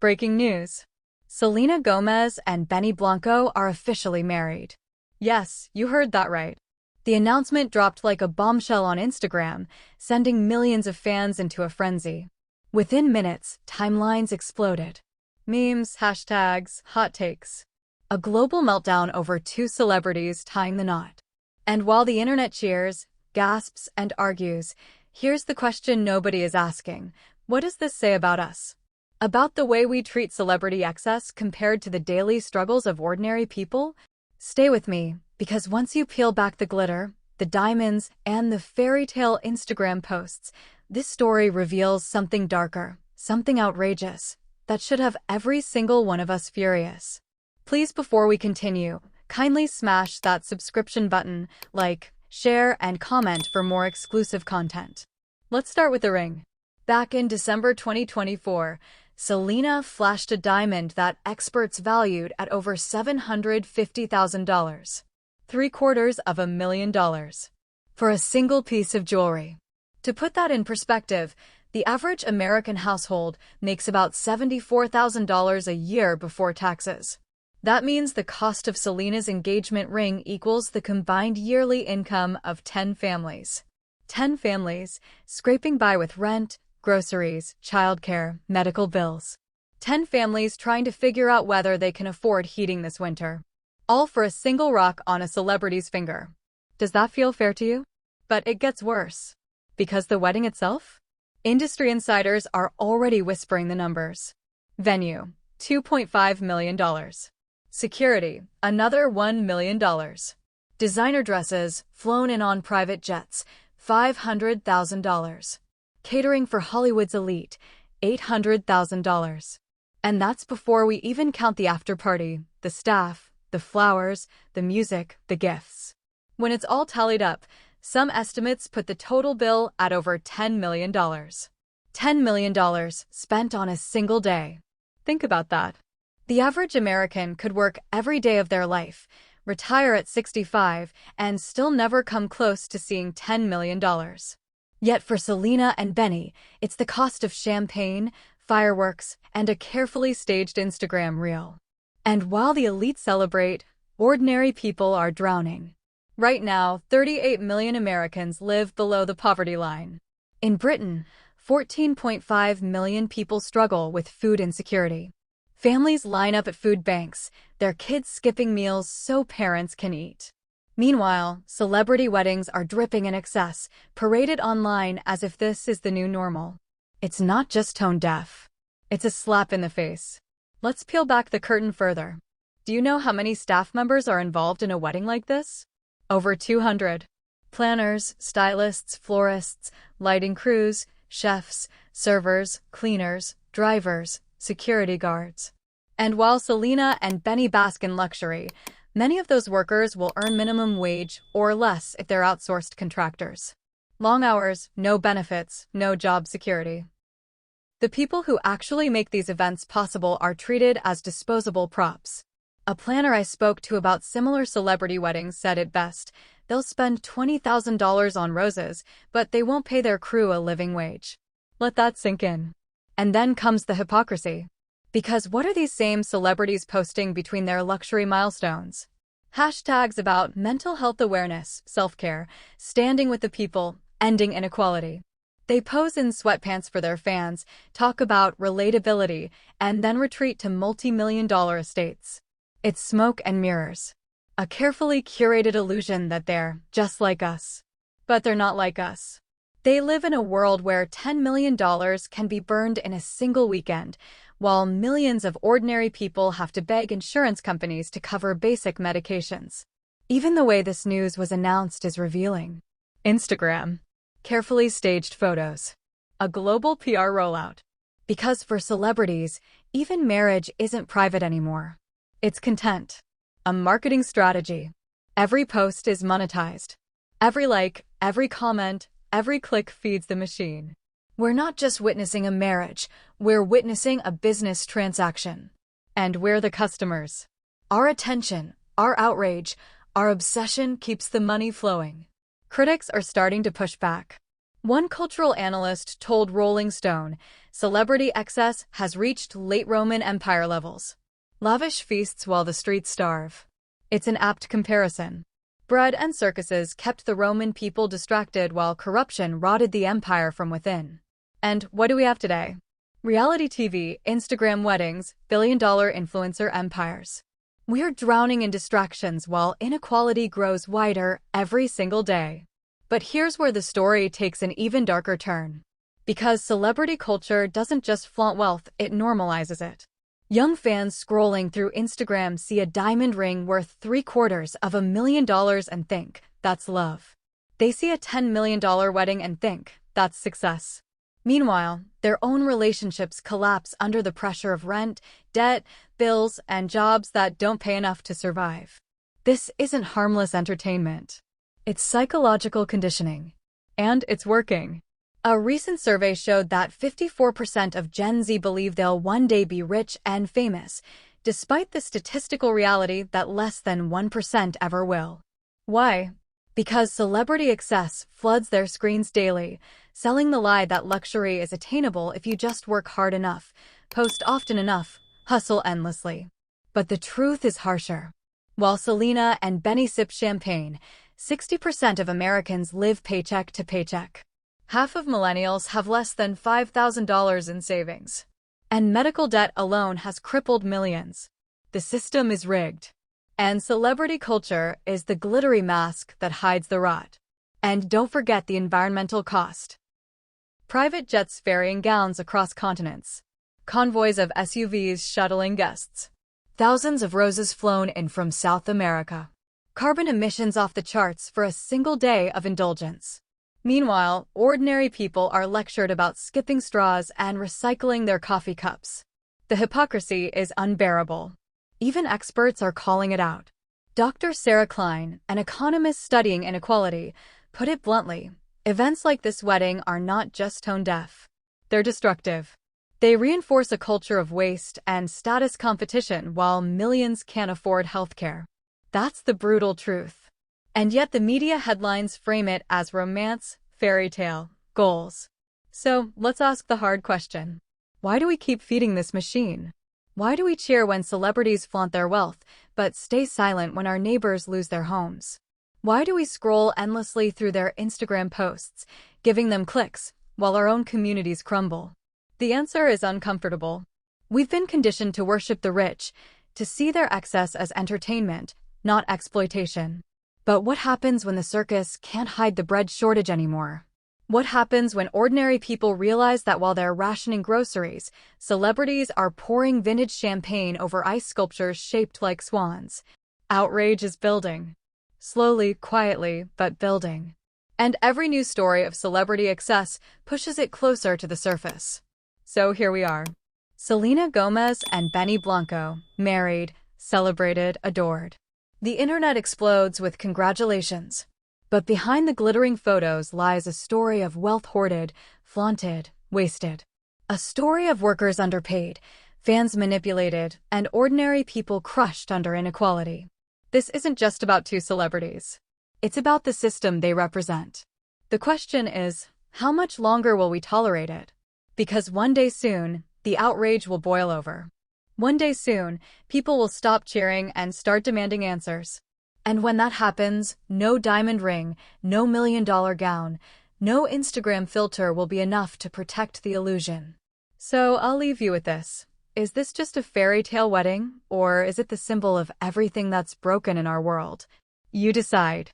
Breaking news. Selena Gomez and Benny Blanco are officially married. Yes, you heard that right. The announcement dropped like a bombshell on Instagram, sending millions of fans into a frenzy. Within minutes, timelines exploded. Memes, hashtags, hot takes. A global meltdown over two celebrities tying the knot. And while the internet cheers, gasps, and argues, here's the question nobody is asking. What does this say about us? About the way we treat celebrity excess compared to the daily struggles of ordinary people? Stay with me, because once you peel back the glitter, the diamonds, and the fairy tale Instagram posts, this story reveals something darker, something outrageous, that should have every single one of us furious. Please, before we continue, kindly smash that subscription button, like, share, and comment for more exclusive content. Let's start with the ring. Back in December 2024, Selena flashed a diamond that experts valued at over $750,000, $750,000, for a single piece of jewelry. To put that in perspective, the average American household makes about $74,000 a year before taxes. That means the cost of Selena's engagement ring equals the combined yearly income of 10 families. 10 families, scraping by with rent, groceries, childcare, medical bills. 10 families trying to figure out whether they can afford heating this winter. All for a single rock on a celebrity's finger. Does that feel fair to you? But it gets worse. Because the wedding itself? Industry insiders are already whispering the numbers. Venue, $2.5 million. Security, another $1 million. Designer dresses, flown in on private jets, $500,000. Catering for Hollywood's elite, $800,000. And that's before we even count the after-party, the staff, the flowers, the music, the gifts. When it's all tallied up, some estimates put the total bill at over $10 million. $10 million spent on a single day. Think about that. The average American could work every day of their life, retire at 65, and still never come close to seeing $10 million. Yet for Selena and Benny, it's the cost of champagne, fireworks, and a carefully staged Instagram reel. And while the elite celebrate, ordinary people are drowning. Right now, 38 million Americans live below the poverty line. In Britain, 14.5 million people struggle with food insecurity. Families line up at food banks, their kids skipping meals so parents can eat. Meanwhile, celebrity weddings are dripping in excess, paraded online as if this is the new normal. It's not just tone deaf. It's a slap in the face. Let's peel back the curtain further. Do you know how many staff members are involved in a wedding like this? Over 200. Planners, stylists, florists, lighting crews, chefs, servers, cleaners, drivers, security guards. And while Selena and Benny bask in luxury, many of those workers will earn minimum wage or less if they're outsourced contractors. Long hours, no benefits, no job security. The people who actually make these events possible are treated as disposable props. A planner I spoke to about similar celebrity weddings said it best: they'll spend $20,000 on roses, but they won't pay their crew a living wage. Let that sink in. And then comes the hypocrisy. Because what are these same celebrities posting between their luxury milestones? Hashtags about mental health awareness, self-care, standing with the people, ending inequality. They pose in sweatpants for their fans, talk about relatability, and then retreat to multi-million-dollar estates. It's smoke and mirrors. A carefully curated illusion that they're just like us. But they're not like us. They live in a world where $10 million can be burned in a single weekend, while millions of ordinary people have to beg insurance companies to cover basic medications. Even the way this news was announced is revealing. Instagram. Carefully staged photos. A global PR rollout. Because for celebrities, even marriage isn't private anymore. It's content. A marketing strategy. Every post is monetized. Every like, every comment, every click feeds the machine. We're not just witnessing a marriage, we're witnessing a business transaction. And we're the customers. Our attention, our outrage, our obsession keeps the money flowing. Critics are starting to push back. One cultural analyst told Rolling Stone, celebrity excess has reached late Roman Empire levels. Lavish feasts while the streets starve. It's an apt comparison. Bread and circuses kept the Roman people distracted while corruption rotted the empire from within. And what do we have today? Reality TV, Instagram weddings, billion-dollar influencer empires. We're drowning in distractions while inequality grows wider every single day. But here's where the story takes an even darker turn. Because celebrity culture doesn't just flaunt wealth, it normalizes it. Young fans scrolling through Instagram see a diamond ring worth $750,000 and think, that's love. They see a $10 million wedding and think, that's success. Meanwhile, their own relationships collapse under the pressure of rent, debt, bills, and jobs that don't pay enough to survive. This isn't harmless entertainment. It's psychological conditioning. And it's working. A recent survey showed that 54% of Gen Z believe they'll one day be rich and famous, despite the statistical reality that less than 1% ever will. Why? Because celebrity excess floods their screens daily, selling the lie that luxury is attainable if you just work hard enough, post often enough, hustle endlessly. But the truth is harsher. While Selena and Benny sip champagne, 60% of Americans live paycheck to paycheck. Half of millennials have less than $5,000 in savings. And medical debt alone has crippled millions. The system is rigged. And celebrity culture is the glittery mask that hides the rot. And don't forget the environmental cost. Private jets ferrying gowns across continents. Convoys of SUVs shuttling guests. Thousands of roses flown in from South America. Carbon emissions off the charts for a single day of indulgence. Meanwhile, ordinary people are lectured about skipping straws and recycling their coffee cups. The hypocrisy is unbearable. Even experts are calling it out. Dr. Sarah Klein, an economist studying inequality, put it bluntly, events like this wedding are not just tone deaf. They're destructive. They reinforce a culture of waste and status competition while millions can't afford healthcare. That's the brutal truth. And yet the media headlines frame it as romance, fairy tale, goals. So let's ask the hard question. Why do we keep feeding this machine? Why do we cheer when celebrities flaunt their wealth, but stay silent when our neighbors lose their homes? Why do we scroll endlessly through their Instagram posts, giving them clicks, while our own communities crumble? The answer is uncomfortable. We've been conditioned to worship the rich, to see their excess as entertainment, not exploitation. But what happens when the circus can't hide the bread shortage anymore? What happens when ordinary people realize that while they're rationing groceries, celebrities are pouring vintage champagne over ice sculptures shaped like swans? Outrage is building. Slowly, quietly, but building. And every news story of celebrity excess pushes it closer to the surface. So here we are. Selena Gomez and Benny Blanco, married, celebrated, adored. The internet explodes with congratulations. But behind the glittering photos lies a story of wealth hoarded, flaunted, wasted. A story of workers underpaid, fans manipulated, and ordinary people crushed under inequality. This isn't just about two celebrities. It's about the system they represent. The question is, how much longer will we tolerate it? Because one day soon, the outrage will boil over. One day soon, people will stop cheering and start demanding answers. And when that happens, no diamond ring, no million-dollar gown, no Instagram filter will be enough to protect the illusion. So I'll leave you with this. Is this just a fairy tale wedding, or is it the symbol of everything that's broken in our world? You decide.